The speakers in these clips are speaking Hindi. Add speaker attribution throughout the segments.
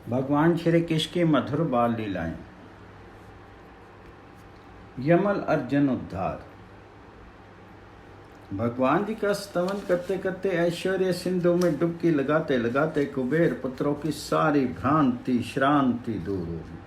Speaker 1: भगवान श्री कृष्ण की मधुर बाल लीलाएं। यमल अर्जुन उद्धार। भगवान जी का स्तवन करते करते ऐश्वर्य सिंधु में डुबकी लगाते लगाते कुबेर पुत्रों की सारी भ्रांति श्रांति दूर हो गई।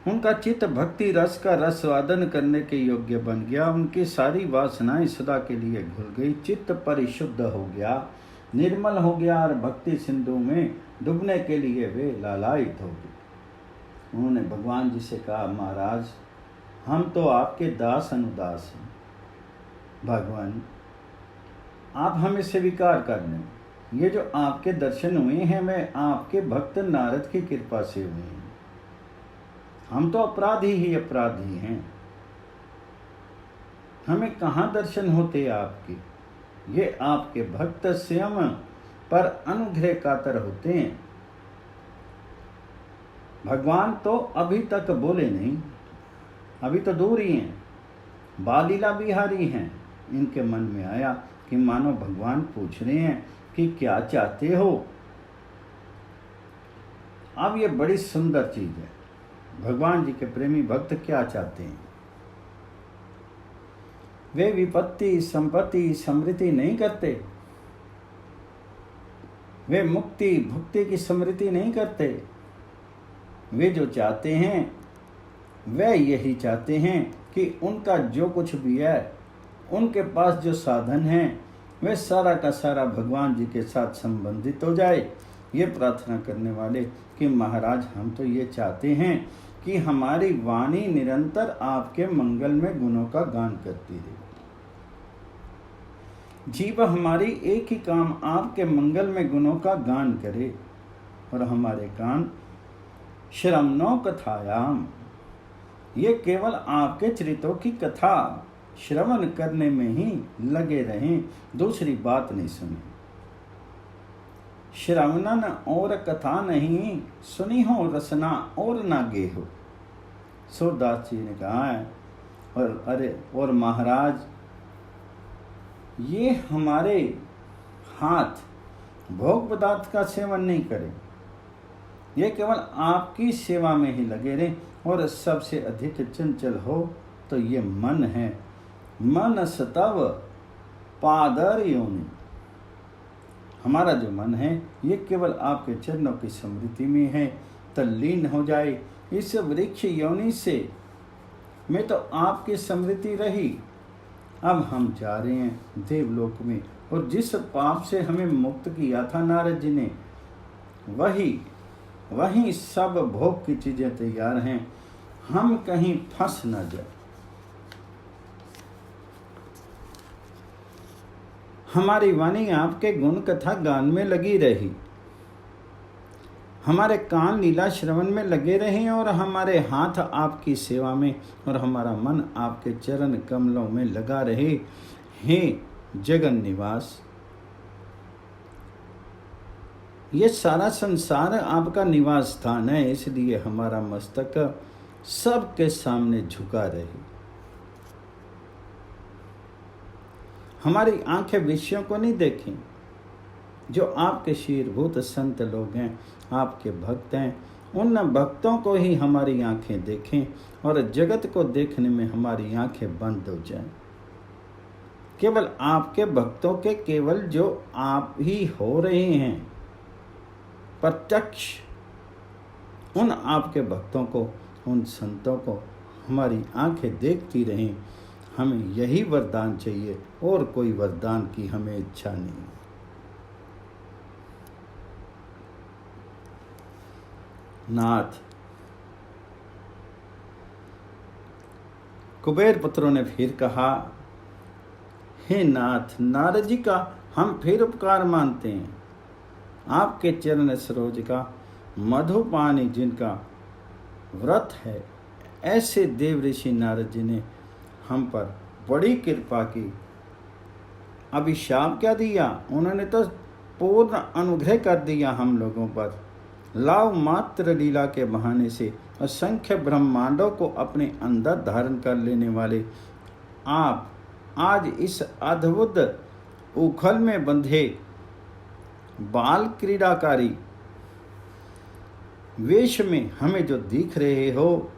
Speaker 1: उनका चित्त भक्ति रस का रसवादन करने के योग्य बन गया। उनकी सारी वासनाएं सदा के लिए घुल गई। चित्त परिशुद्ध हो गया, निर्मल हो गया और भक्ति सिंधु में डूबने के लिए वे लालायित हो गए। उन्होंने भगवान जी से कहा, महाराज हम तो आपके दास अनुदास हैं। भगवान आप हमें स्वीकार कर लें। ये जो आपके दर्शन हुए हैं वे आपके भक्त नारद की कृपा से हुए हैं। हम तो अपराधी ही अपराधी हैं। हमें कहाँ दर्शन होते आपके। ये आपके भक्त स्वयं पर अनुग्रह कातर होते हैं। भगवान तो अभी तक बोले नहीं, अभी तो दूर ही हैं, बालीला बिहारी हैं। इनके मन में आया कि मानो भगवान पूछ रहे हैं कि क्या चाहते हो। अब ये बड़ी सुंदर चीज है। भगवान जी के प्रेमी भक्त क्या चाहते हैं। वे विपत्ति संपत्ति समृद्धि नहीं करते। वे मुक्ति भुक्ति की समृद्धि नहीं करते। वे जो चाहते हैं वे यही चाहते हैं कि उनका जो कुछ भी है, उनके पास जो साधन है, वे सारा का सारा भगवान जी के साथ संबंधित हो जाए। ये प्रार्थना करने वाले कि महाराज हम तो ये चाहते हैं कि हमारी वाणी निरंतर आपके मंगल में गुणों का गान करती रहे। जीव हमारी एक ही काम आपके मंगल में गुणों का गान करे और हमारे कान श्रवणों कथायाम, ये केवल आपके चरित्रों की कथा श्रवण करने में ही लगे रहें, दूसरी बात नहीं सुने। श्रवणन और कथा नहीं, सुनी हो रसना और ना गे हो। सूरदास जी ने कहा है। और महाराज ये हमारे हाथ भोग पदार्थ का सेवन नहीं करें, ये केवल आपकी सेवा में ही लगे रहें। और सबसे अधिक चंचल हो तो ये मन है। मन सतव पादर योनि, हमारा जो मन है ये केवल आपके चरणों की स्मृति में है। तल्लीन हो जाए इस वृक्ष योनि से में तो आपकी स्मृति रही। अब हम जा रहे हैं देवलोक में, और जिस पाप से हमें मुक्त किया था नारद जी ने, वही सब भोग की चीजें तैयार हैं। हम कहीं फंस न जाए। हमारी वाणी आपके गुण कथा गान में लगी रही, हमारे कान लीला श्रवण में लगे रहे और हमारे हाथ आपकी सेवा में और हमारा मन आपके चरण कमलों में लगा रहे। हे जगन निवास, ये सारा संसार आपका निवास स्थान है, इसलिए हमारा मस्तक सबके सामने झुका रहे। हमारी आंखें विषयों को नहीं देखें। जो आपके शीरभूत संत लोग हैं, आपके भक्त हैं, उन भक्तों को ही हमारी आंखें देखें और जगत को देखने में हमारी आंखें बंद हो जाएं। केवल आपके भक्तों के केवल जो आप ही हो रहे हैं प्रत्यक्ष, उन आपके भक्तों को, उन संतों को हमारी आंखें देखती रहें। हमें यही वरदान चाहिए और कोई वरदान की हमें इच्छा नहीं। नाथ, कुबेर पुत्रों ने फिर कहा, हे नाथ, नारद जी का हम फिर उपकार मानते हैं। आपके चरण सरोज का मधुपानी जिनका व्रत है, ऐसे देव ऋषि नारद जी ने हम पर बड़ी कृपा की। अभिशाप क्या दिया, उन्होंने तो पूर्ण अनुग्रह कर दिया हम लोगों पर। लाव मात्र लीला के बहाने से असंख्य ब्रह्मांडों को अपने अंदर धारण कर लेने वाले आप आज इस अद्भुत उखल में बंधे बाल क्रीडाकारी वेश में हमें जो दिख रहे हो,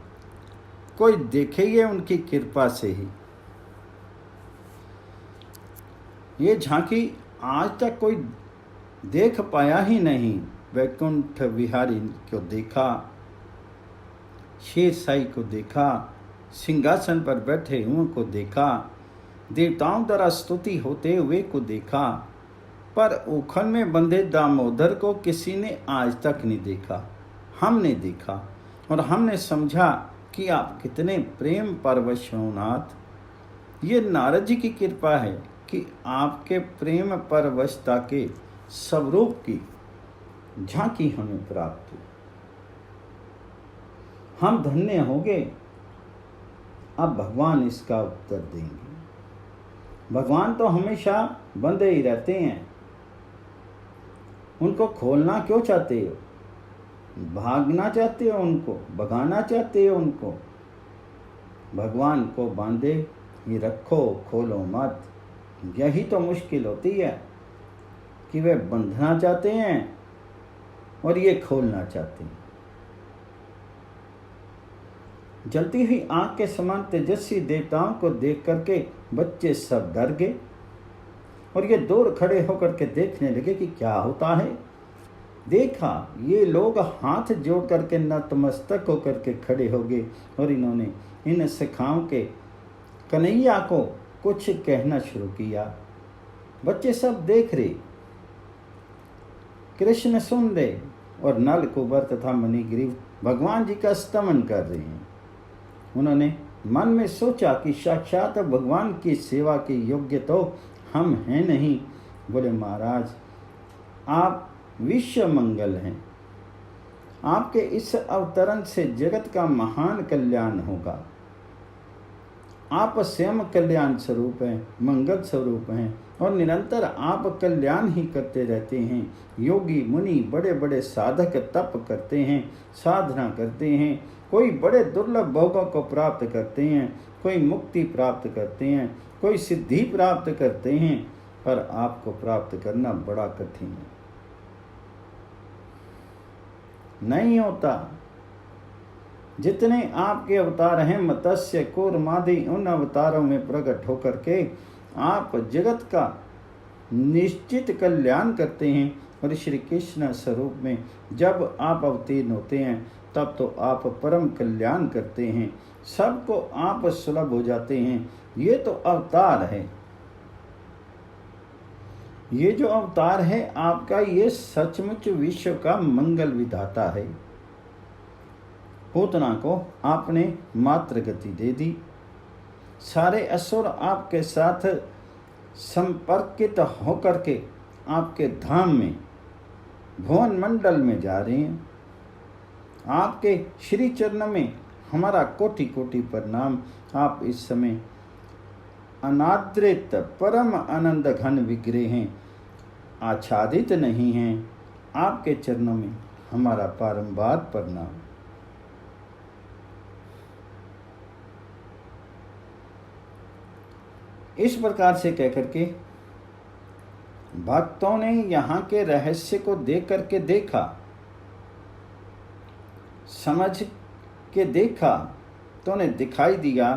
Speaker 1: कोई देखे ये उनकी कृपा से ही। ये झांकी आज तक कोई देख पाया ही नहीं। वैकुंठ विहारी को देखा, शेरशाही को देखा, सिंहासन पर बैठे हुए को देखा, देवताओं द्वारा स्तुति होते हुए को देखा, पर ओखल में बंधे दामोदर को किसी ने आज तक नहीं देखा। हमने देखा और हमने समझा कि आप कितने प्रेम परवश हो नाथ। ये नारद जी की कृपा है कि आपके प्रेम परवशता के स्वरूप की झांकी हमें प्राप्त हुई। हम धन्य होंगे। अब भगवान इसका उत्तर देंगे। भगवान तो हमेशा बंधे ही रहते हैं, उनको खोलना क्यों चाहते हो? भागना चाहते हो उनको, भगाना चाहते हो उनको? भगवान को बांधे ही रखो, खोलो मत। यही तो मुश्किल होती है कि वे बंधना चाहते हैं और ये खोलना चाहते हैं। जलती हुई आग के समान तेजस्वी देवताओं को देख करके बच्चे सब डर गए और ये दूर खड़े होकर के देखने लगे कि क्या होता है। देखा ये लोग हाथ जोड़ करके नतमस्तक होकर के खड़े हो गए और इन्होंने इन सखाओं के कन्हैया को कुछ कहना शुरू किया। बच्चे सब देख रहे, कृष्ण सुन रहे और नल कुबर तथा मणिग्रीव भगवान जी का स्तमन कर रहे हैं। उन्होंने मन में सोचा कि साक्षात भगवान की सेवा के योग्य तो हम हैं नहीं। बोले महाराज, आप विश्व मंगल हैं, आपके इस अवतरण से जगत का महान कल्याण होगा। आप स्वयं कल्याण स्वरूप हैं, मंगल स्वरूप हैं और निरंतर आप कल्याण ही करते रहते हैं। योगी मुनि बड़े बड़े साधक तप करते हैं, साधना करते हैं, कोई बड़े दुर्लभ भोगों को प्राप्त करते हैं, कोई मुक्ति प्राप्त करते हैं, कोई सिद्धि प्राप्त करते हैं, पर आपको प्राप्त करना बड़ा कठिन है, नहीं होता। जितने आपके अवतार हैं मत्स्य कूर्मादि, उन अवतारों में प्रकट होकर के आप जगत का निश्चित कल्याण करते हैं। और श्री कृष्ण स्वरूप में जब आप अवतीर्ण होते हैं तब तो आप परम कल्याण करते हैं, सबको आप सुलभ हो जाते हैं। ये तो अवतार है, ये जो अवतार है आपका, ये सचमुच विश्व का मंगल विधाता है। पूतना को आपने मात्र गति दे दी, सारे असुर आपके साथ संपर्कित होकर के आपके धाम में भुवन मंडल में जा रहे हैं। आपके श्री चरण में हमारा कोटि कोटि प्रणाम। आप इस समय अनादृत परम आनंद घन विग्रह हैं, आच्छादित नहीं हैं। आपके चरणों में हमारा बारंबार प्रणाम। इस प्रकार से कहकर के भक्तों ने यहाँ के रहस्य को देख करके देखा, समझ के देखा तो उन्हें दिखाई दिया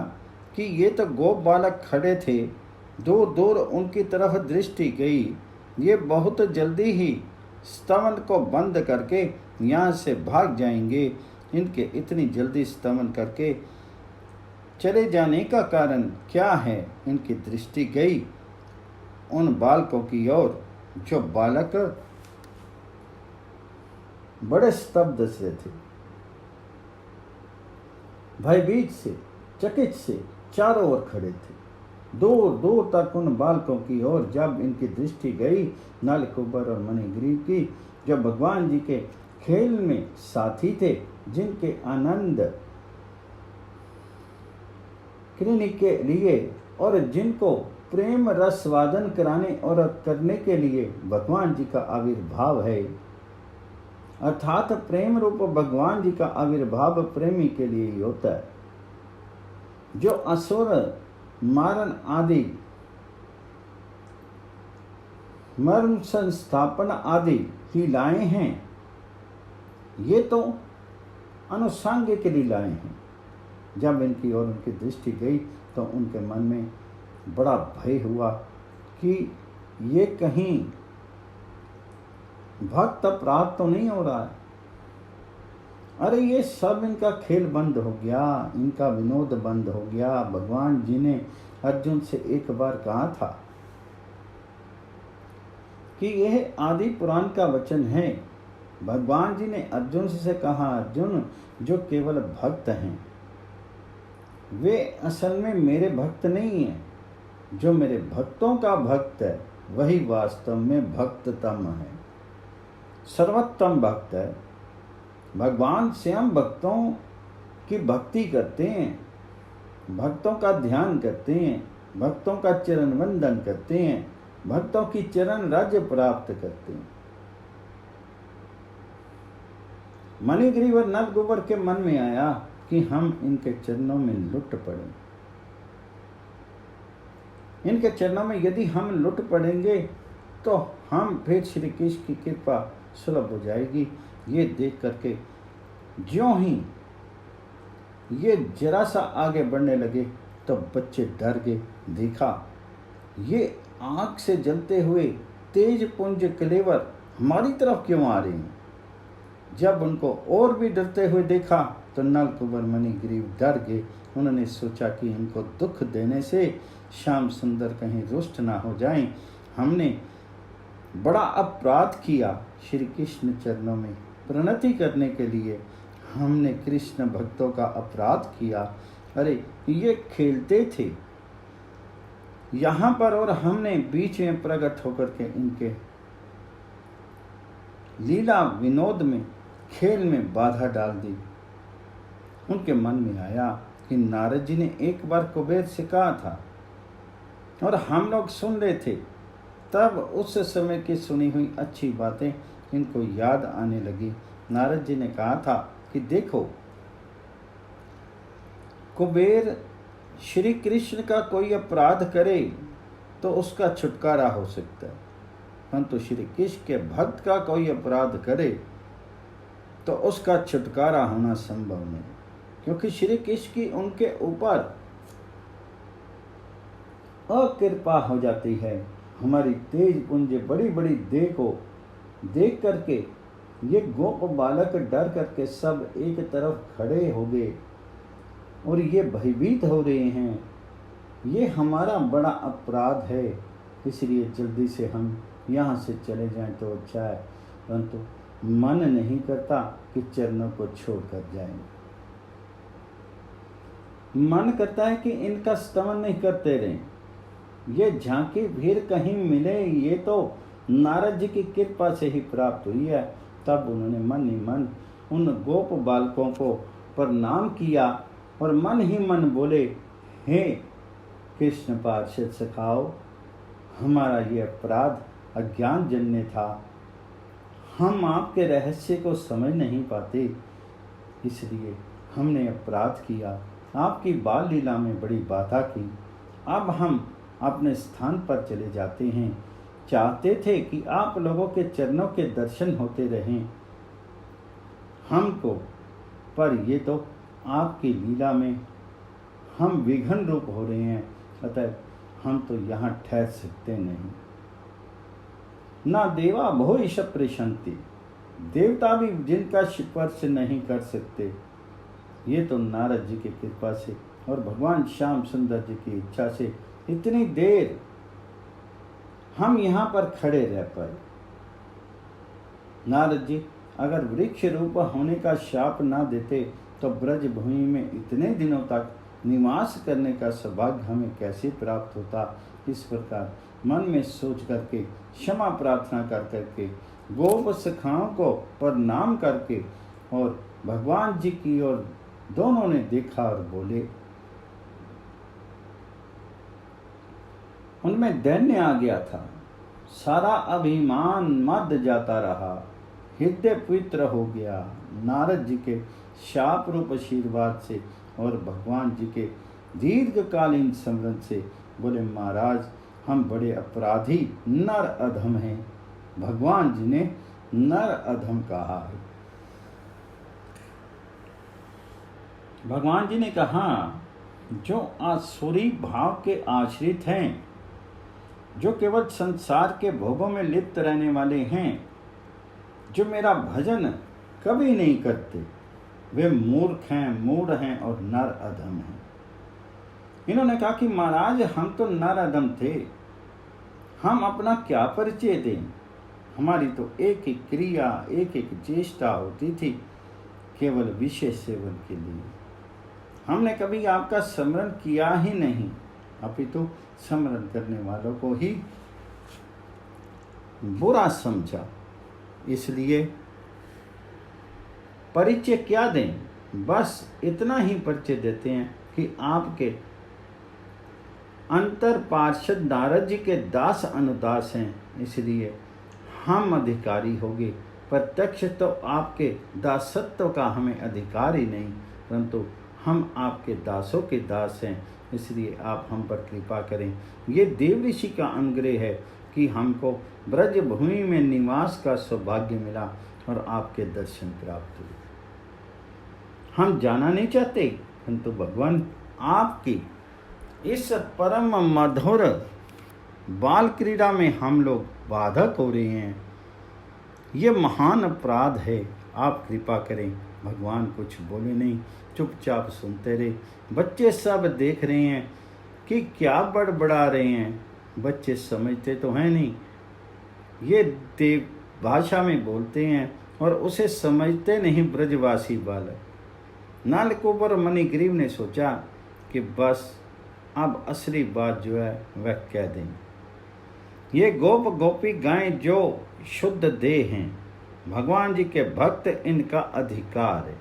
Speaker 1: कि ये तो गोप बालक खड़े थे। दूर दूर उनकी तरफ दृष्टि गई। ये बहुत जल्दी ही स्तवन को बंद करके यहाँ से भाग जाएंगे। इनके इतनी जल्दी स्तवन करके चले जाने का कारण क्या है? इनकी दृष्टि गई उन बालकों की ओर जो बालक बड़े स्तब्ध से थे, भयभीत से, चकित से चारों ओर खड़े थे। दूर दूर तक उन बालकों की ओर जब इनकी दृष्टि गई, नल कुबर और मणिग्रीव की, जो भगवान जी के खेल में साथी थे, जिनके आनंद करने के लिए और जिनको प्रेम रसवादन कराने और करने के लिए भगवान जी का आविर्भाव है, अर्थात प्रेम रूप भगवान जी का आविर्भाव प्रेमी के लिए ही होता है। जो असुर मारन आदि मर्म संस्थापन आदि लीलाएं हैं। ये तो अनुसांगिक लीलाएं हैं। जब इनकी ओर उनकी दृष्टि गई तो उनके मन में बड़ा भय हुआ कि ये कहीं भक्त अपराध तो नहीं हो रहा है। अरे ये सब इनका खेल बंद हो गया, इनका विनोद बंद हो गया। भगवान जी ने अर्जुन से एक बार कहा था कि यह आदि पुराण का वचन है। भगवान जी ने अर्जुन से कहा, अर्जुन जो केवल भक्त हैं वे असल में मेरे भक्त नहीं हैं। जो मेरे भक्तों का भक्त है वही वास्तव में भक्ततम है, सर्वोत्तम भक्त है। भगवान स्वयं भक्तों की भक्ति करते हैं, भक्तों का ध्यान करते हैं, भक्तों का चरण वंदन करते हैं, भक्तों की चरण राज्य प्राप्त करते हैं। मणिग्रीव और नलगोबर के मन में आया कि हम इनके चरणों में लुट पड़े। इनके चरणों में यदि हम लुट पड़ेंगे तो हम फिर श्री कृष्ण की कृपा सुलभ हो जाएगी। ये देख करके ज्यों ही ये जरा सा आगे बढ़ने लगे तो बच्चे डर गए। देखा ये आंख से जलते हुए तेज पुंज कलेवर हमारी तरफ क्यों आ रहे हैं। जब उनको और भी डरते हुए देखा तो नल कुंवर मणिग्रीव डर गए। उन्होंने सोचा कि इनको दुख देने से श्याम सुंदर कहीं रुष्ट ना हो जाएं। हमने बड़ा अपराध किया। श्री कृष्ण चरणों में प्रणति करने के लिए हमने कृष्ण भक्तों का अपराध किया। अरे ये खेलते थे यहाँ पर और हमने बीच में प्रकट होकर के इनके लीला विनोद में खेल में बाधा डाल दी। उनके मन में आया कि नारद जी ने एक बार कुबेर से कहा था और हम लोग सुन रहे थे। तब उस समय की सुनी हुई अच्छी बातें इनको याद आने लगी। नारद जी ने कहा था कि देखो कुबेर श्री कृष्ण का कोई अपराध करे तो उसका छुटकारा हो सकता है, परंतु श्री कृष्ण के भक्त का कोई अपराध करे तो उसका छुटकारा होना संभव नहीं, क्योंकि श्री कृष्ण की उनके ऊपर अकृपा हो जाती है। हमारी तेज पुंज बड़ी बड़ी देह को देख करके ये गोप बालक डर करके सब एक तरफ खड़े हो गए और ये भयभीत हो रहे हैं। ये हमारा बड़ा अपराध है, इसलिए जल्दी से हम यहाँ से चले जाएं तो अच्छा है, परंतु मन नहीं करता कि चरणों को छोड़कर जाएं। मन करता है कि इनका स्तमन नहीं करते रहें। ये झांकी भीड़ कहीं मिले, ये तो नारद जी की कृपा से ही प्राप्त हुई है। तब उन्होंने मन ही मन उन गोप बालकों को प्रणाम किया और मन ही मन बोले, हे कृष्ण पार्षद सखाओ, हमारा ये अपराध अज्ञान जन्य था। हम आपके रहस्य को समझ नहीं पाते, इसलिए हमने अपराध किया, आपकी बाल लीला में बड़ी बाधा की। अब हम अपने स्थान पर चले जाते हैं। चाहते थे कि आप लोगों के चरणों के दर्शन होते रहें हमको, पर ये तो आपकी लीला में हम विघ्न रूप हो रहे हैं, अतः हम तो यहाँ ठहर सकते नहीं। ना देवा भोइश प्रशंति, देवता भी जिनका स्पर्श नहीं कर सकते। ये तो नारद जी की कृपा से और भगवान श्याम सुंदर जी की इच्छा से इतनी देर हम यहाँ पर खड़े रह पाए। नारद जी अगर वृक्ष रूप होने का शाप ना देते तो ब्रज भूमि में इतने दिनों तक निवास करने का सौभाग्य हमें कैसे प्राप्त होता। इस प्रकार मन में सोच करके क्षमा प्रार्थना कर करके गोप सखाओं को प्रणाम करके और भगवान जी की ओर दोनों ने देखा और बोले। उनमें दैन्य आ गया था, सारा अभिमान मद जाता रहा, हृदय पवित्र हो गया। नारद जी के शाप रूप आशीर्वाद से और भगवान जी के दीर्घकालीन स्मरण से बोले, महाराज हम बड़े अपराधी नर अधम हैं। भगवान जी ने नर अधम कहा है। भगवान जी ने कहा, जो आसुरी भाव के आश्रित हैं, जो केवल संसार के भोगों में लिप्त रहने वाले हैं, जो मेरा भजन कभी नहीं करते, वे मूर्ख हैं, मूढ़ हैं और नर अधम हैं। इन्होंने कहा कि महाराज, हम तो नर अधम थे, हम अपना क्या परिचय दें? हमारी तो एक एक क्रिया, एक एक चेष्टा होती थी केवल विषय सेवन के लिए। हमने कभी आपका स्मरण किया ही नहीं, अपितु स्मरण करने वालों को ही बुरा समझा। इसलिए परिचय क्या दें? बस इतना ही परिचय देते हैं कि आपके अंतर पार्षद नारद जी के दास अनुदास हैं, इसलिए हम अधिकारी होंगे। प्रत्यक्ष तो आपके दासत्व का हमें अधिकार ही नहीं, परंतु हम आपके दासों के दास हैं, इसलिए आप हम पर कृपा करें। ये देव ऋषि का अनुग्रह है कि हमको ब्रज भूमि में निवास का सौभाग्य मिला और आपके दर्शन प्राप्त हुए। हम जाना नहीं चाहते, परंतु भगवान आपकी इस परम मधुर बाल क्रीड़ा में हम लोग बाधक हो रहे हैं। ये महान अपराध है, आप कृपा करें। भगवान कुछ बोले नहीं, चुपचाप सुनते रहे। बच्चे सब देख रहे हैं कि क्या बड़बड़ा रहे हैं। बच्चे समझते तो हैं नहीं, ये देव भाषा में बोलते हैं और उसे समझते नहीं ब्रजवासी बालक। नालकुबर मणिग्रीव ने सोचा कि बस अब असली बात जो है वह कह दें। ये गोप गोपी गायें जो शुद्ध देह हैं, भगवान जी के भक्त, इनका अधिकार है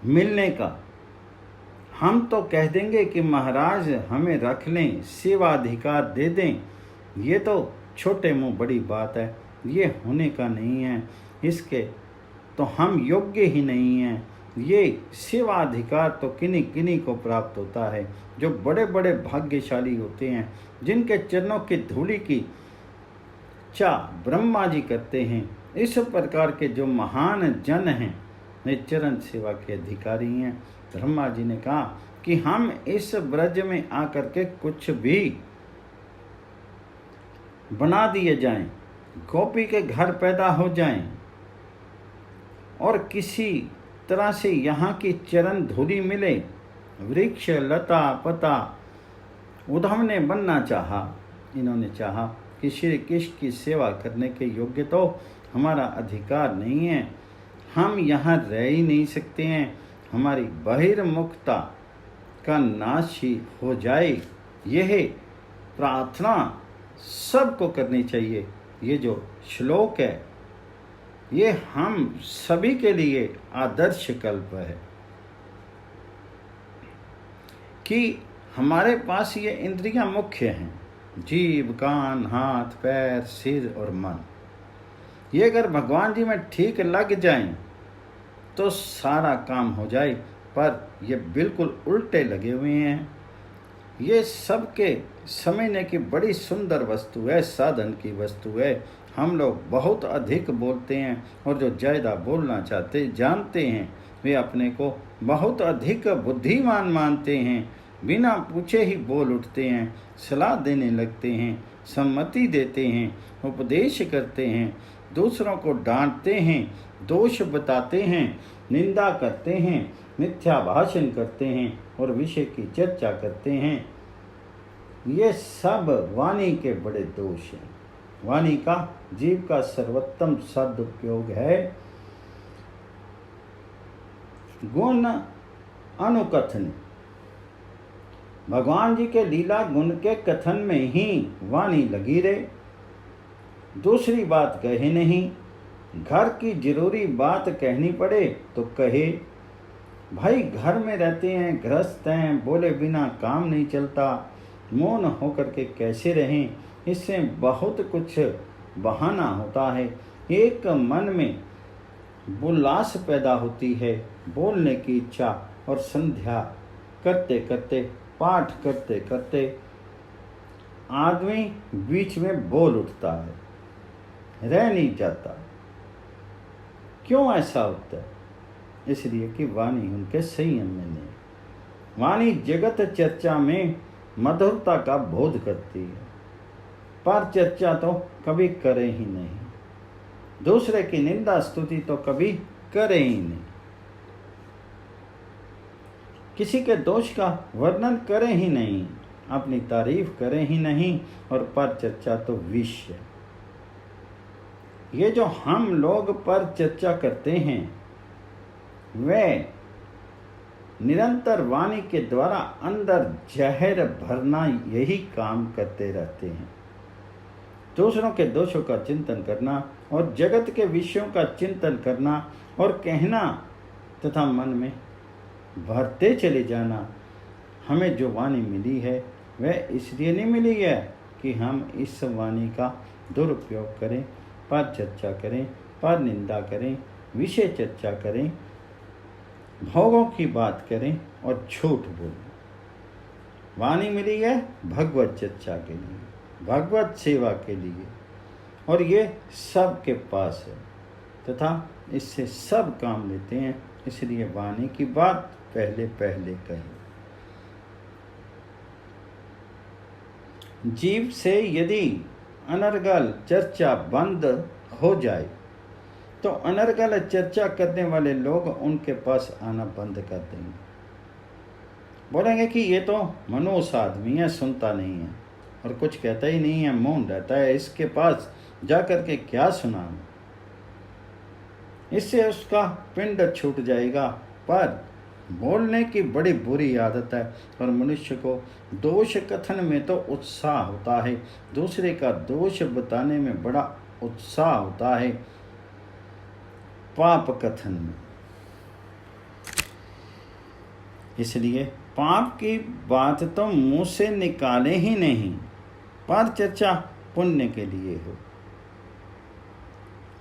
Speaker 1: मिलने का। हम तो कह देंगे कि महाराज हमें रख लें, सेवा अधिकार दे दें। ये तो छोटे मुंह बड़ी बात है, ये होने का नहीं है। इसके तो हम योग्य ही नहीं हैं। ये सेवा अधिकार तो किन्हीं किन्हीं को प्राप्त होता है, जो बड़े बड़े भाग्यशाली होते हैं, जिनके चरणों की धूलि की चाह ब्रह्मा जी करते हैं। इस प्रकार के जो महान जन हैं, वे चरण सेवा के अधिकारी हैं। ब्रह्मा जी ने कहा कि हम इस ब्रज में आकर के कुछ भी बना दिए जाएं, गोपी के घर पैदा हो जाएं और किसी तरह से यहाँ की चरण धूलि मिले। वृक्ष लता पता उद्धव ने बनना चाहा। इन्होंने चाहा कि श्री कृष्ण की सेवा करने के योग्य तो हमारा अधिकार नहीं है, हम यहाँ रह ही नहीं सकते हैं, हमारी बहिर्मुखता का नाश ही हो जाए। यह प्रार्थना सबको करनी चाहिए। ये जो श्लोक है, ये हम सभी के लिए आदर्श कल्प है कि हमारे पास ये इंद्रियां मुख्य हैं, जीभ, कान, हाथ, पैर, सिर और मन। ये अगर भगवान जी में ठीक लग जाएं तो सारा काम हो जाए, पर ये बिल्कुल उल्टे लगे हुए हैं। ये सबके समझने की बड़ी सुंदर वस्तु है, साधन की वस्तु है। हम लोग बहुत अधिक बोलते हैं और जो ज़्यादा बोलना चाहते जानते हैं, वे अपने को बहुत अधिक बुद्धिमान मानते हैं। बिना पूछे ही बोल उठते हैं, सलाह देने लगते हैं, सम्मति देते हैं, उपदेश करते हैं, दूसरों को डांटते हैं, दोष बताते हैं, निंदा करते हैं, मिथ्या भाषण करते हैं और विषय की चर्चा करते हैं। ये सब वाणी के बड़े दोष हैं। वाणी का जीव का सर्वोत्तम सदुपयोग है गुण अनुकथन। भगवान जी के लीला गुण के कथन में ही वाणी लगी रहे, दूसरी बात कहे नहीं। घर की जरूरी बात कहनी पड़े तो कहे। भाई घर में रहते हैं, गृहस्थ हैं, बोले बिना काम नहीं चलता, मौन होकर के कैसे रहें? इससे बहुत कुछ बहाना होता है। एक मन में उल्लास पैदा होती है, बोलने की इच्छा, और संध्या करते करते, पाठ करते करते आदमी बीच में बोल उठता है, रह नहीं जाता। क्यों ऐसा होता है? इसलिए कि वाणी उनके संयम में नहीं। वाणी जगत चर्चा में मधुरता का बोध करती है, पर चर्चा तो कभी करे ही नहीं। दूसरे की निंदा स्तुति तो कभी करे ही नहीं। किसी के दोष का वर्णन करे ही नहीं, अपनी तारीफ करे ही नहीं, और पर चर्चा तो विष है। ये जो हम लोग पर चर्चा करते हैं, वे निरंतर वाणी के द्वारा अंदर जहर भरना यही काम करते रहते हैं। दूसरों के दोषों का चिंतन करना और जगत के विषयों का चिंतन करना और कहना तथा मन में भरते चले जाना। हमें जो वाणी मिली है वह इसलिए नहीं मिली है कि हम इस वाणी का दुरुपयोग करें, पर चर्चा करें, पर निंदा करें, विषय चर्चा करें, भोगों की बात करें और झूठ बोलें। वाणी मिली है भगवत चर्चा के लिए, भगवत सेवा के लिए, और ये सबके पास है तथा इससे सब काम लेते हैं। इसलिए वाणी की बात पहले पहले कही। जीव से यदि अनर्गल चर्चा बंद हो जाए तो अनर्गल चर्चा करने वाले लोग उनके पास आना बंद कर देंगे। बोलेंगे कि ये तो मनोस आदमी है, सुनता नहीं है और कुछ कहता ही नहीं है, मौन रहता है, इसके पास जा कर के क्या सुनाना। इससे उसका पिंड छूट जाएगा। पर बोलने की बड़ी बुरी आदत है और मनुष्य को दोष कथन में तो उत्साह होता है, दूसरे का दोष बताने में बड़ा उत्साह होता है, पाप कथन में। इसलिए पाप की बात तो मुंह से निकाले ही नहीं, पर चर्चा पुण्य के लिए हो,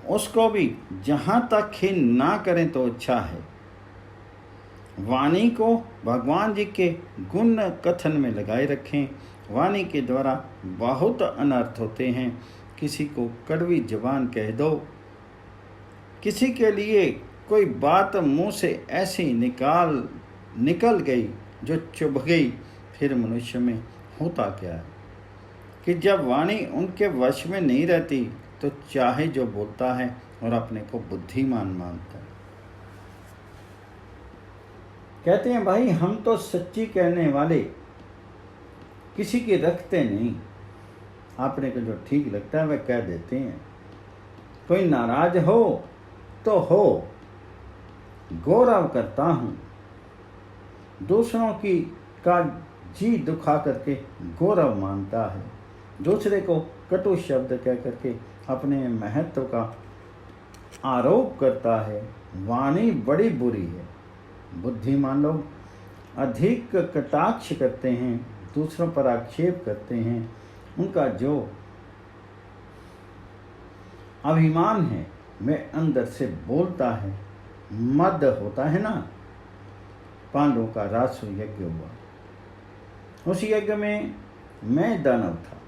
Speaker 1: उसको भी जहां तक ही ना करें तो अच्छा है। वाणी को भगवान जी के गुण कथन में लगाए रखें। वाणी के द्वारा बहुत अनर्थ होते हैं। किसी को कड़वी जबान कह दो, किसी के लिए कोई बात मुंह से ऐसी निकल गई जो चुभ गई, फिर मनुष्य में होता क्या है कि जब वाणी उनके वश में नहीं रहती तो चाहे जो बोलता है और अपने को बुद्धिमान मानता है। कहते हैं भाई हम तो सच्ची कहने वाले, किसी की रखते नहीं, अपने को जो ठीक लगता है वह कह देते हैं। कोई नाराज हो तो हो, गौरव करता हूँ, दूसरों की का जी दुखा करके गौरव मानता है, दूसरे को कटु शब्द कह करके अपने महत्व का आरोप करता है। वाणी बड़ी बुरी है। बुद्धिमान लोग अधिक कटाक्ष करते हैं, दूसरों पर आक्षेप करते हैं। उनका जो अभिमान है वह अंदर से बोलता है। मद होता है ना, पांडवों का राजसू यज्ञ हुआ, उस यज्ञ में मैं दानव था,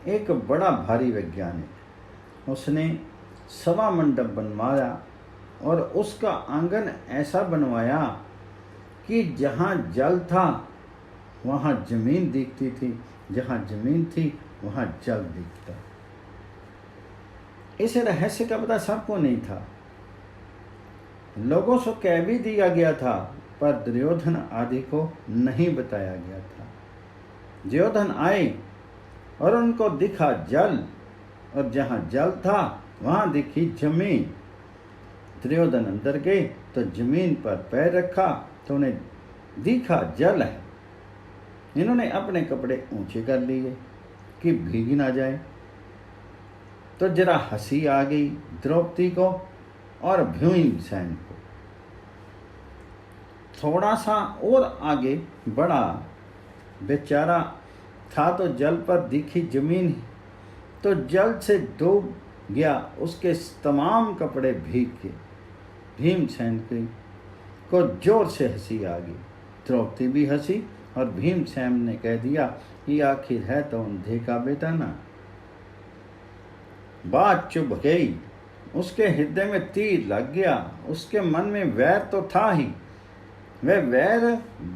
Speaker 1: एक बड़ा भारी वैज्ञानिक। उसने सभा मंडप बनवाया और उसका आंगन ऐसा बनवाया कि जहाँ जल था वहाँ जमीन दिखती थी, जहाँ जमीन थी वहाँ जल दिखता। इस रहस्य का पता सबको नहीं था, लोगों से कह भी दिया गया था, पर दुर्योधन आदि को नहीं बताया गया था। दुर्योधन आए और उनको दिखा जल, और जहाँ जल था वहाँ दिखी जमीन। दुर्योधन अंदर गए तो जमीन पर पैर रखा तो उन्हें दिखा जल है। इन्होंने अपने कपड़े ऊंचे कर लिए कि भीग ना जाए। तो जरा हंसी आ गई द्रौपदी को और भीमसेन को। थोड़ा सा और आगे बढ़ा, बेचारा था तो जल पर दिखी जमीन, तो जल से डूब गया, उसके तमाम कपड़े भीग गए। भीमसेन को जोर से हंसी आ गई। द्रौपदी भी हंसी और भीमसेन ने कह दिया कि आखिर है तो अंधे का बेटा ना। बात चुभ गई। उसके हृदय में तीर लग गया। उसके मन में वैर तो था ही, वह वैर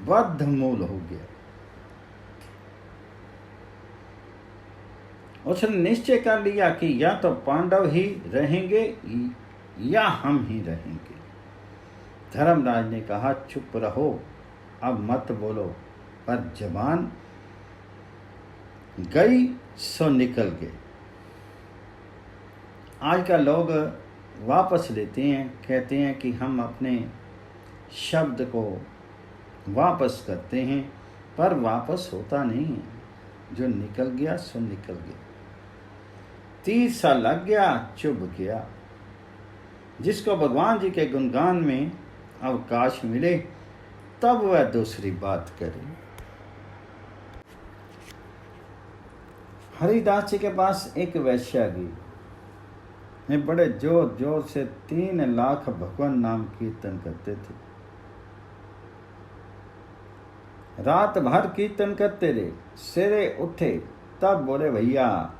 Speaker 1: बद्धमूल हो गया। उसने निश्चय कर लिया कि या तो पांडव ही रहेंगे या हम ही रहेंगे। धर्मराज ने कहा, चुप रहो, अब मत बोलो। पर जबान गई सो निकल गए। आजकल लोग वापस लेते हैं, कहते हैं कि हम अपने शब्द को वापस करते हैं, पर वापस होता नहीं है। जो निकल गया सो निकल गया। तीर सा लग गया, चुभ गया। जिसको भगवान जी के गुणगान में अवकाश मिले तब वह दूसरी बात करे। हरिदास जी के पास एक वैश्या गई। वे बड़े जोर जोर से 3 लाख भगवान नाम कीर्तन करते थे। रात भर कीर्तन करते रहे। सवेरे उठे तब बोले, भैया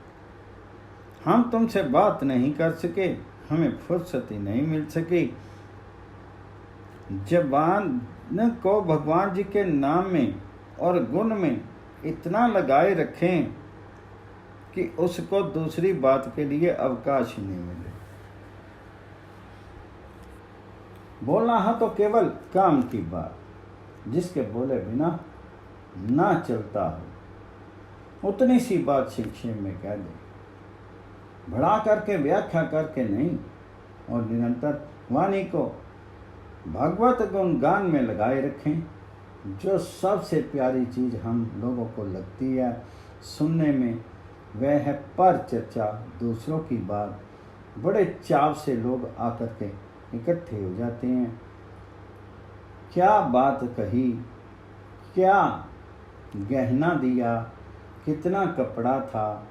Speaker 1: हम तुमसे बात नहीं कर सके, हमें फुर्सत ही नहीं मिल सकी। जबान को भगवान जी के नाम में और गुण में इतना लगाए रखें कि उसको दूसरी बात के लिए अवकाश ही नहीं मिले। बोलना है तो केवल काम की बात, जिसके बोले बिना ना चलता हो, उतनी सी बात संक्षेप में कह दे, बढ़ा करके व्याख्या करके नहीं। और निरंतर वाणी को भगवत गुण गान में लगाए रखें। जो सबसे प्यारी चीज़ हम लोगों को लगती है सुनने में, वह है पर चर्चा, दूसरों की बात। बड़े चाव से लोग आकर के इकट्ठे हो जाते हैं। क्या बात कही, क्या गहना दिया, कितना कपड़ा था,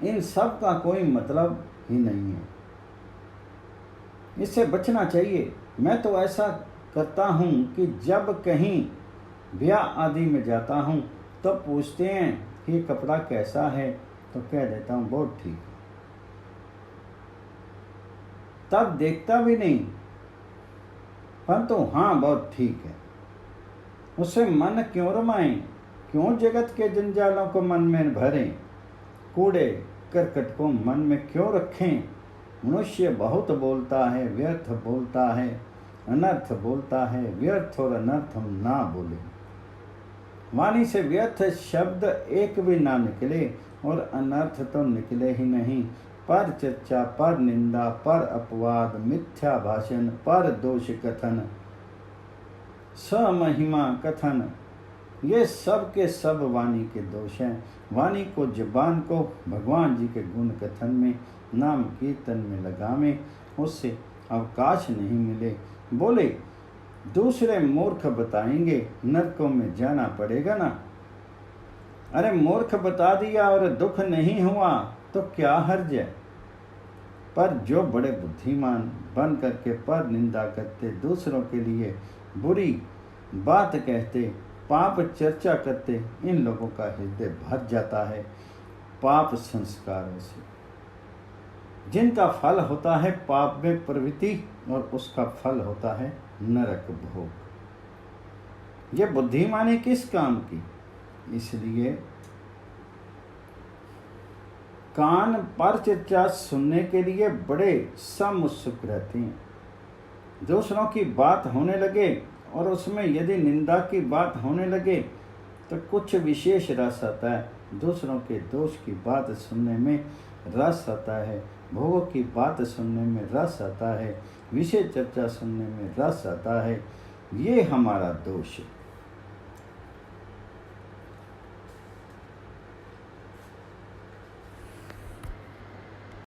Speaker 1: इन सब का कोई मतलब ही नहीं है। इससे बचना चाहिए। मैं तो ऐसा करता हूँ कि जब कहीं ब्याह आदि में जाता हूँ तो पूछते हैं कि कपड़ा कैसा है, तो कह देता हूँ बहुत ठीक। तब देखता भी नहीं, परंतु हाँ बहुत ठीक है। उससे मन क्यों रमाएं, क्यों जगत के जंजालों को मन में भरें, कूड़े करकट को मन में क्यों रखें। मनुष्य बहुत बोलता है, व्यर्थ बोलता है, अनर्थ बोलता है। व्यर्थ और अनर्थ हम ना बोले। वाणी से व्यर्थ शब्द एक भी ना निकले और अनर्थ तो निकले ही नहीं। पर चर्चा, पर निंदा, पर अपवाद, मिथ्या भाषण, पर दोष कथन, समहिमा कथन, ये सब के सब वाणी के दोष हैं। वाणी को, जबान को भगवान जी के गुण कथन में, नाम कीर्तन में लगावें, उससे अवकाश नहीं मिले। बोले दूसरे मूर्ख बताएंगे, नरकों में जाना पड़ेगा ना। अरे मूर्ख बता दिया और दुख नहीं हुआ तो क्या हर्ज है। पर जो बड़े बुद्धिमान बन करके पर निंदा करते, दूसरों के लिए बुरी बात कहते, पाप चर्चा करते, इन लोगों का हृदय भर जाता है पाप संस्कारों से, जिनका फल होता है पाप में प्रवृत्ति और उसका फल होता है नरक भोग। ये बुद्धिमानी किस काम की। इसलिए कान पर चर्चा सुनने के लिए बड़े समुत्सुक रहते हैं। दूसरों की बात होने लगे और उसमें यदि निंदा की बात होने लगे तो कुछ विशेष रस आता है। दूसरों के दोष की बात सुनने में रस आता है, भोगों की बात सुनने में रस आता है, विषय चर्चा सुनने में रस आता है। ये हमारा दोष है।